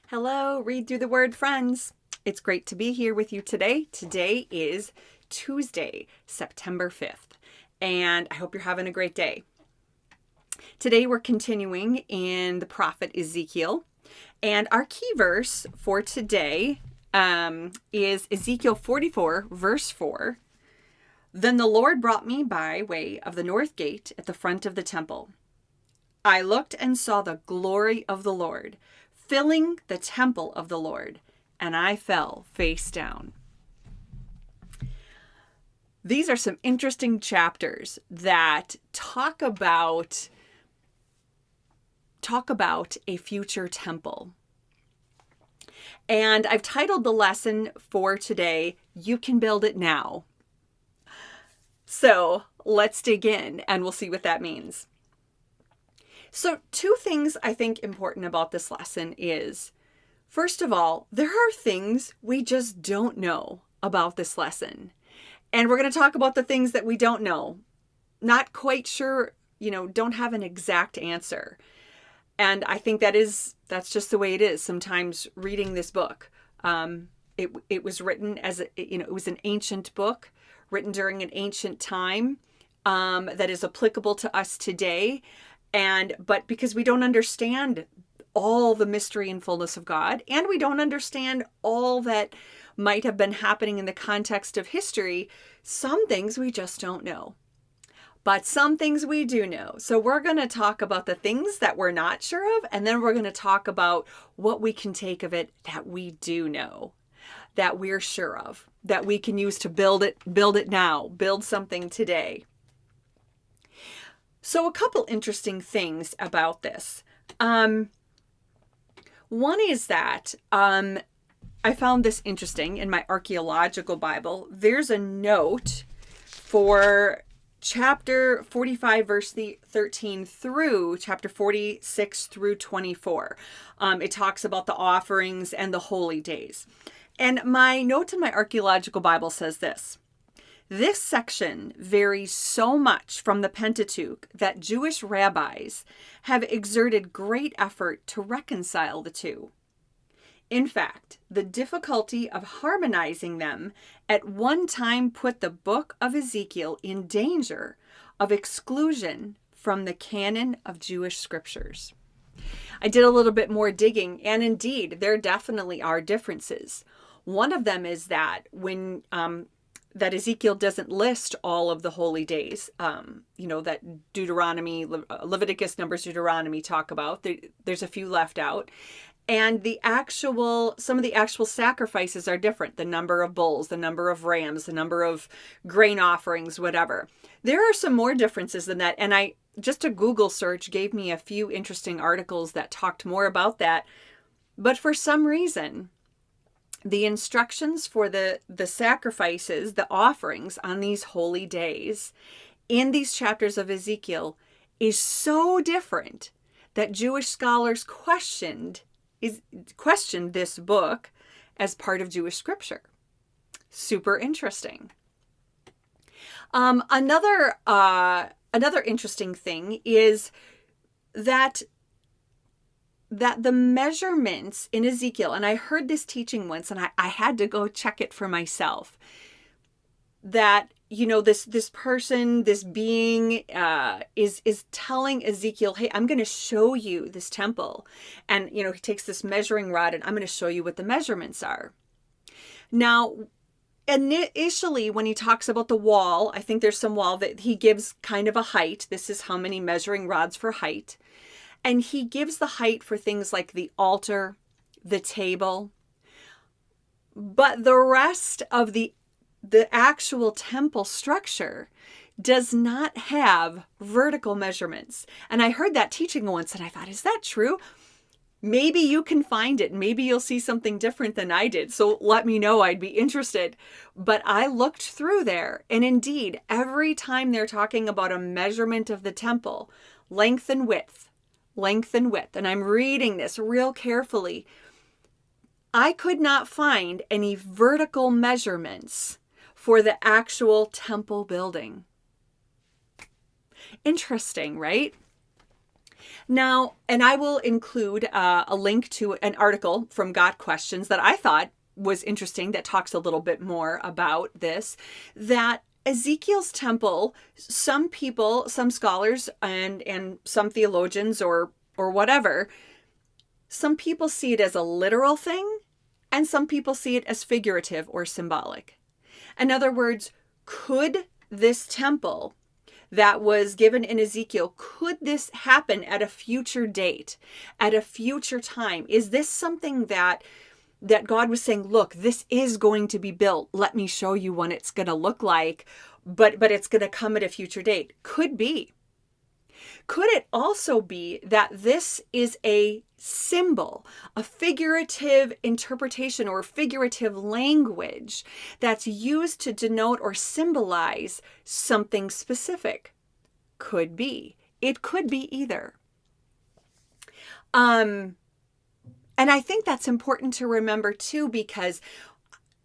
Hello, Read Through the Word friends. It's great to be here with you today. Today is Tuesday, September 5th, and I hope you're having a great day. Today we're continuing in the prophet Ezekiel, and our key verse for today is Ezekiel 44, verse 4. Then the Lord brought me by way of the north gate at the front of the temple. I looked and saw the glory of the Lord, filling the temple of the Lord, and I fell face down. These are some interesting chapters that talk about a future temple. And I've titled the lesson for today, You Can Build It Now. So let's dig in and we'll see what that means. So two things I think important about this lesson is, first of all, there are things we just don't know about this lesson. And we're going to talk about the things that we don't know. Not quite sure, don't have an exact answer. And I think that's just the way it is sometimes reading this book. It was written as, it was an ancient book written during an ancient time that is applicable to us today. But because we don't understand all the mystery and fullness of God, and we don't understand all that might have been happening in the context of history, some things we just don't know. But some things we do know. So we're going to talk about the things that we're not sure of, and then we're going to talk about what we can take of it that we do know, that we're sure of, that we can use to build it now, build something today. So a couple interesting things about this. One is that I found this interesting in my archaeological Bible. There's a note for chapter 45, verse 13 through chapter 46 through 24. It talks about the offerings and the holy days. And my note in my archaeological Bible says this. This section varies so much from the Pentateuch that Jewish rabbis have exerted great effort to reconcile the two. In fact, the difficulty of harmonizing them at one time put the book of Ezekiel in danger of exclusion from the canon of Jewish scriptures. I did a little bit more digging, and indeed, there definitely are differences. One of them is that that Ezekiel doesn't list all of the holy days, that Deuteronomy, Leviticus, Numbers, Deuteronomy talk about. There's a few left out. And some of the actual sacrifices are different. The number of bulls, the number of rams, the number of grain offerings, whatever. There are some more differences than that. And just a Google search gave me a few interesting articles that talked more about that. But for some reason, the instructions for the sacrifices, the offerings on these holy days in these chapters of Ezekiel is so different that Jewish scholars questioned this book as part of Jewish scripture. Super interesting. Another interesting thing is that the measurements in Ezekiel, and I heard this teaching once, and I had to go check it for myself, that, this person, this being is telling Ezekiel, hey, I'm going to show you this temple. And, he takes this measuring rod, and I'm going to show you what the measurements are. Now, initially, when he talks about the wall, I think there's some wall that he gives kind of a height. This is how many measuring rods for height. And he gives the height for things like the altar, the table. But the rest of the actual temple structure does not have vertical measurements. And I heard that teaching once and I thought, is that true? Maybe you can find it. Maybe you'll see something different than I did. So let me know. I'd be interested. But I looked through there, and indeed, every time they're talking about a measurement of the temple, length and width, and I'm reading this real carefully, I could not find any vertical measurements for the actual temple building. Interesting, right? Now, and I will include a link to an article from Got Questions that I thought was interesting that talks a little bit more about this, that Ezekiel's temple, some people, some scholars and some theologians or whatever, some people see it as a literal thing and some people see it as figurative or symbolic. In other words, could this temple that was given in Ezekiel, could this happen at a future date, at a future time? Is this something that God was saying, look, this is going to be built. Let me show you what it's going to look like, but it's going to come at a future date? Could be. Could it also be that this is a symbol, a figurative interpretation or figurative language that's used to denote or symbolize something specific? Could be. It could be either. And I think that's important to remember too, because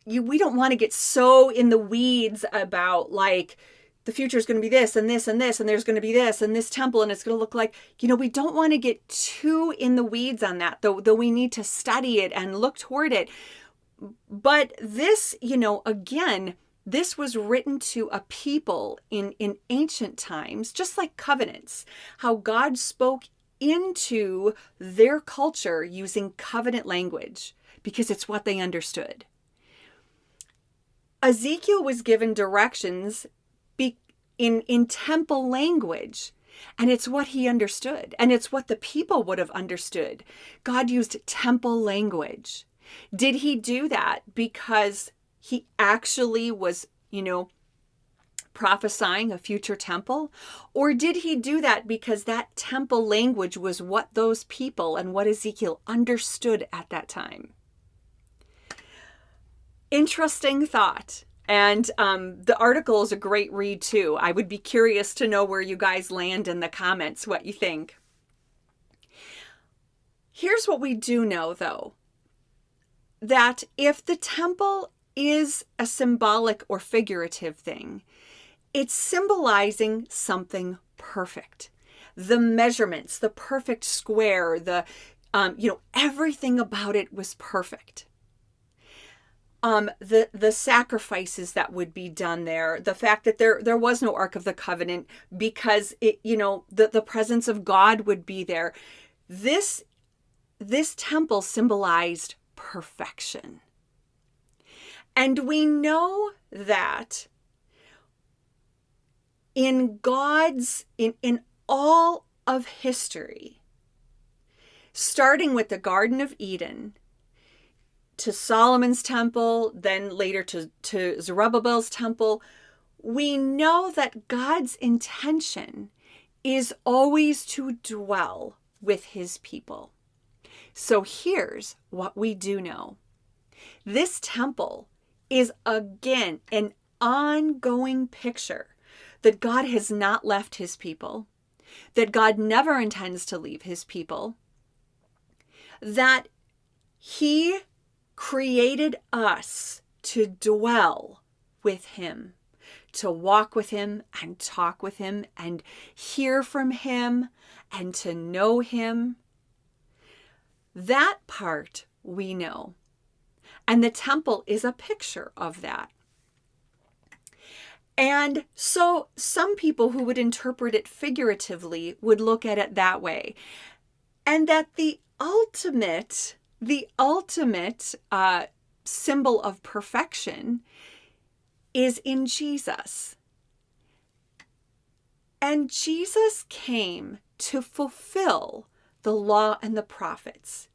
we don't want to get so in the weeds about like, the future is going to be this and this and this, and there's going to be this and this temple, and it's going to look like, we don't want to get too in the weeds on that, though we need to study it and look toward it. But this, again, this was written to a people in ancient times, just like covenants, how God spoke into their culture using covenant language because it's what they understood. Ezekiel was given directions in temple language, and it's what he understood, and it's what the people would have understood. God used temple language. Did he do that because he actually was, prophesying a future temple? Or did he do that because that temple language was what those people and what Ezekiel understood at that time? Interesting thought. And the article is a great read too. I would be curious to know where you guys land in the comments, what you think. Here's what we do know though, that if the temple is a symbolic or figurative thing, it's symbolizing something perfect. The measurements, the perfect square, everything about it was perfect. The sacrifices that would be done there, the fact that there was no Ark of the Covenant because the presence of God would be there. This temple symbolized perfection. And we know that in all of history, starting with the Garden of Eden, to Solomon's temple, then later to Zerubbabel's temple, we know that God's intention is always to dwell with his people. So here's what we do know. This temple is again an ongoing picture that God has not left his people, that God never intends to leave his people, that he created us to dwell with him, to walk with him and talk with him and hear from him and to know him. That part we know. And the temple is a picture of that. And so some people who would interpret it figuratively would look at it that way. And that the ultimate symbol of perfection is in Jesus. And Jesus came to fulfill the law and the prophets.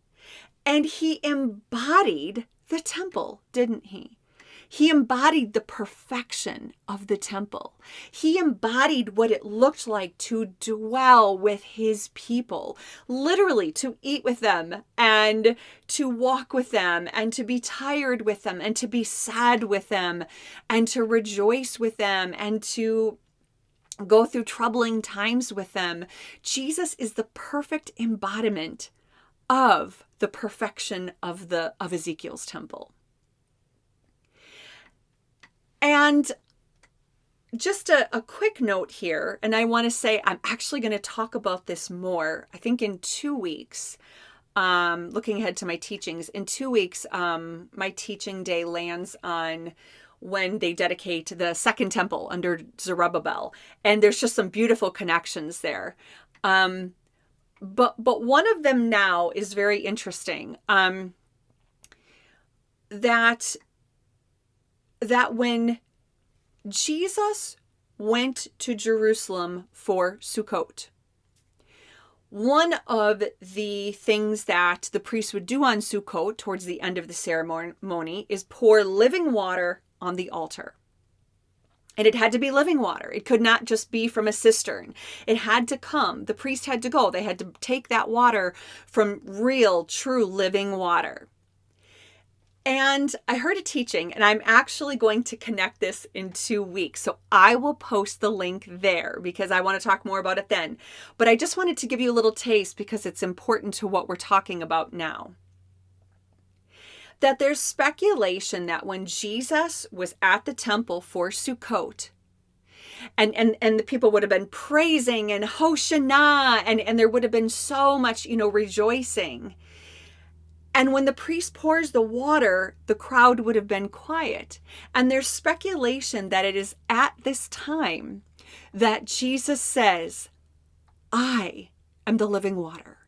And he embodied the temple, didn't he? He embodied the perfection of the temple. He embodied what it looked like to dwell with his people, literally to eat with them and to walk with them and to be tired with them and to be sad with them and to rejoice with them and to go through troubling times with them. Jesus is the perfect embodiment of the perfection of Ezekiel's temple. And just a quick note here, and I want to say I'm actually going to talk about this more, I think in 2 weeks. Looking ahead to my teachings, in 2 weeks, my teaching day lands on when they dedicate the second temple under Zerubbabel. And there's just some beautiful connections there. But one of them now is very interesting. That when Jesus went to Jerusalem for Sukkot, one of the things that the priest would do on Sukkot towards the end of the ceremony is pour living water on the altar. And it had to be living water. It could not just be from a cistern. It had to come. The priest had to go. They had to take that water from real, true living water. And I heard a teaching, and I'm actually going to connect this in 2 weeks. So I will post the link there because I want to talk more about it then. But I just wanted to give you a little taste because it's important to what we're talking about now. That there's speculation that when Jesus was at the temple for Sukkot, and the people would have been praising and Hoshana, and there would have been so much, rejoicing. And when the priest pours the water, the crowd would have been quiet. And there's speculation that it is at this time that Jesus says, I am the living water.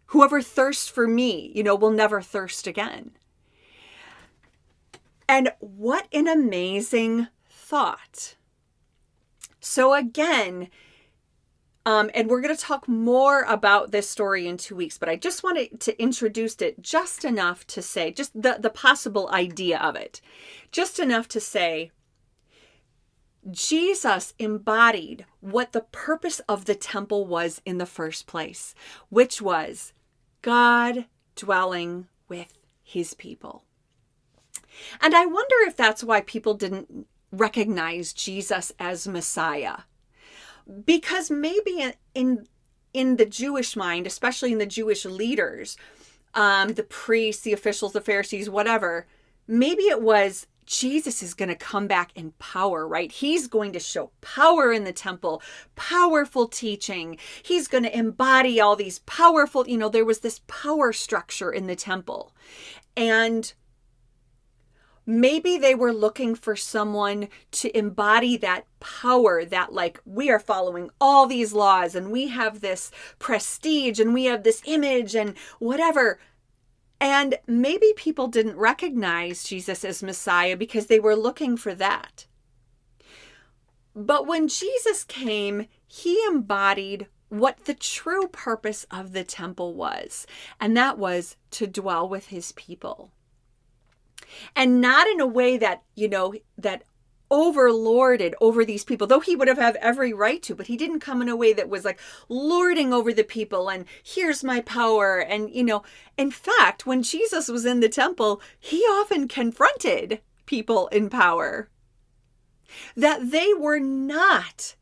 Whoever thirsts for me, will never thirst again. And what an amazing thought. So again, and we're going to talk more about this story in 2 weeks, but I just wanted to introduce it just enough to say, just the possible idea of it, just enough to say, Jesus embodied what the purpose of the temple was in the first place, which was God dwelling with his people. And I wonder if that's why people didn't recognize Jesus as Messiah. Because maybe in the Jewish mind, especially in the Jewish leaders, the priests, the officials, the Pharisees, whatever, maybe it was Jesus is going to come back in power, right? He's going to show power in the temple, powerful teaching. He's going to embody all these powerful, there was this power structure in the temple. And maybe they were looking for someone to embody that power, that we are following all these laws and we have this prestige and we have this image and whatever. And maybe people didn't recognize Jesus as Messiah because they were looking for that. But when Jesus came, he embodied what the true purpose of the temple was, and that was to dwell with his people. And not in a way that, that overlorded over these people, though he would have had every right to, but he didn't come in a way that was lording over the people and here's my power. And, in fact, when Jesus was in the temple, he often confronted people in power. That they were not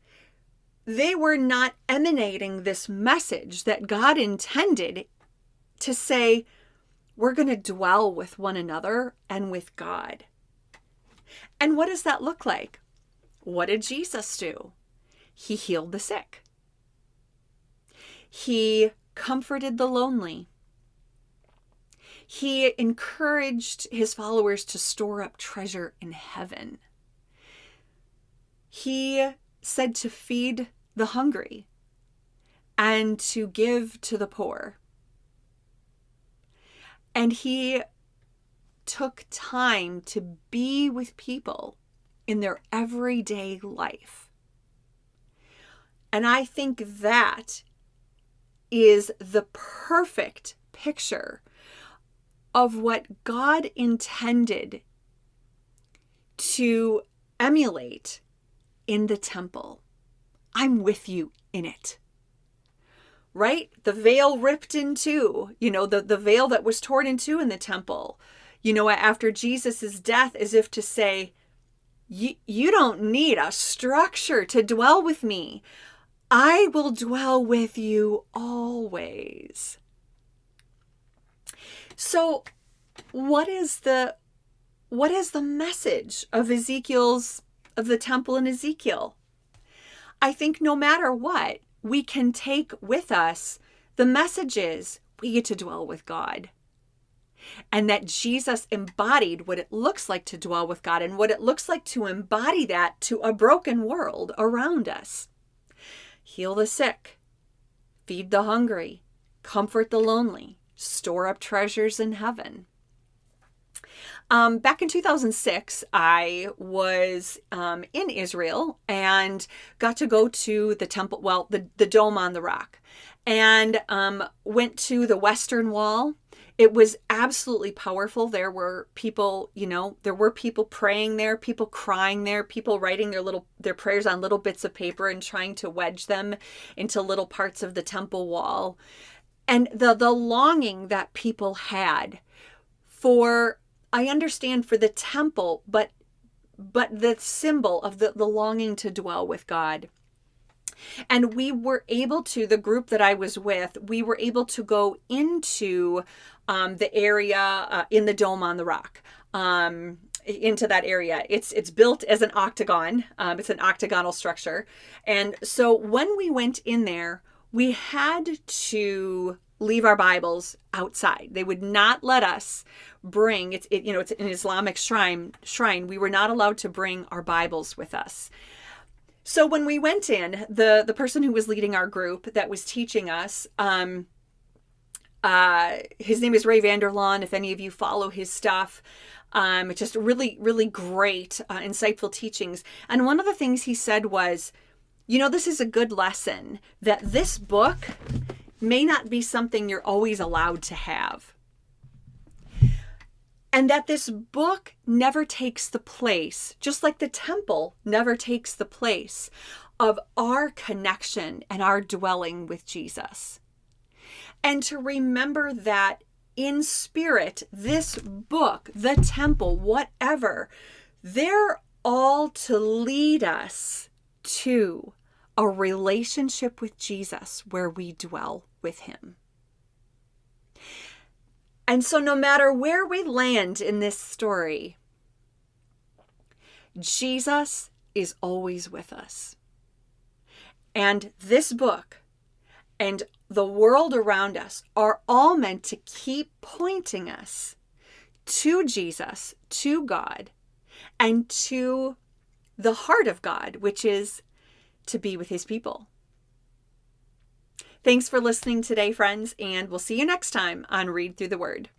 emanating this message that God intended to say, we're going to dwell with one another and with God. And what does that look like? What did Jesus do? He healed the sick. He comforted the lonely. He encouraged his followers to store up treasure in heaven. He said to feed the hungry and to give to the poor. And he took time to be with people in their everyday life. And I think that is the perfect picture of what God intended to emulate in the temple. I'm with you in it. Right? The veil ripped in two, the veil that was torn in two in the temple, after Jesus's death, as if to say, you don't need a structure to dwell with me. I will dwell with you always. So what is the message of Ezekiel's of the temple in Ezekiel. I think no matter what, we can take with us the messages we get to dwell with God. And that Jesus embodied what it looks like to dwell with God and what it looks like to embody that to a broken world around us. Heal the sick, feed the hungry, comfort the lonely, store up treasures in heaven. Back in 2006, I was in Israel and got to go to the temple, well, the Dome on the Rock, and went to the Western Wall. It was absolutely powerful. There were people, there were people praying there, people crying there, people writing their prayers on little bits of paper and trying to wedge them into little parts of the temple wall. And the longing that people had for, I understand, for the temple, but the symbol of the longing to dwell with God. And we were able to, the group that I was with, we were able to go into the area in the Dome on the Rock, into that area. It's built as an octagon. It's an octagonal structure. And so when we went in there, we had to leave our Bibles outside. They would not let us bring, it's an Islamic shrine. We were not allowed to bring our Bibles with us. So when we went in, the person who was leading our group that was teaching us, his name is Ray Vanderlaan. If any of you follow his stuff, just really, really great, insightful teachings. And one of the things he said was, this is a good lesson that this book may not be something you're always allowed to have. And that this book never takes the place, just like the temple never takes the place of our connection and our dwelling with Jesus. And to remember that in spirit, this book, the temple, whatever, they're all to lead us to a relationship with Jesus where we dwell with him. And so no matter where we land in this story, Jesus is always with us. And this book and the world around us are all meant to keep pointing us to Jesus, to God, and to the heart of God, which is to be with his people. Thanks for listening today, friends, and we'll see you next time on Read Through the Word.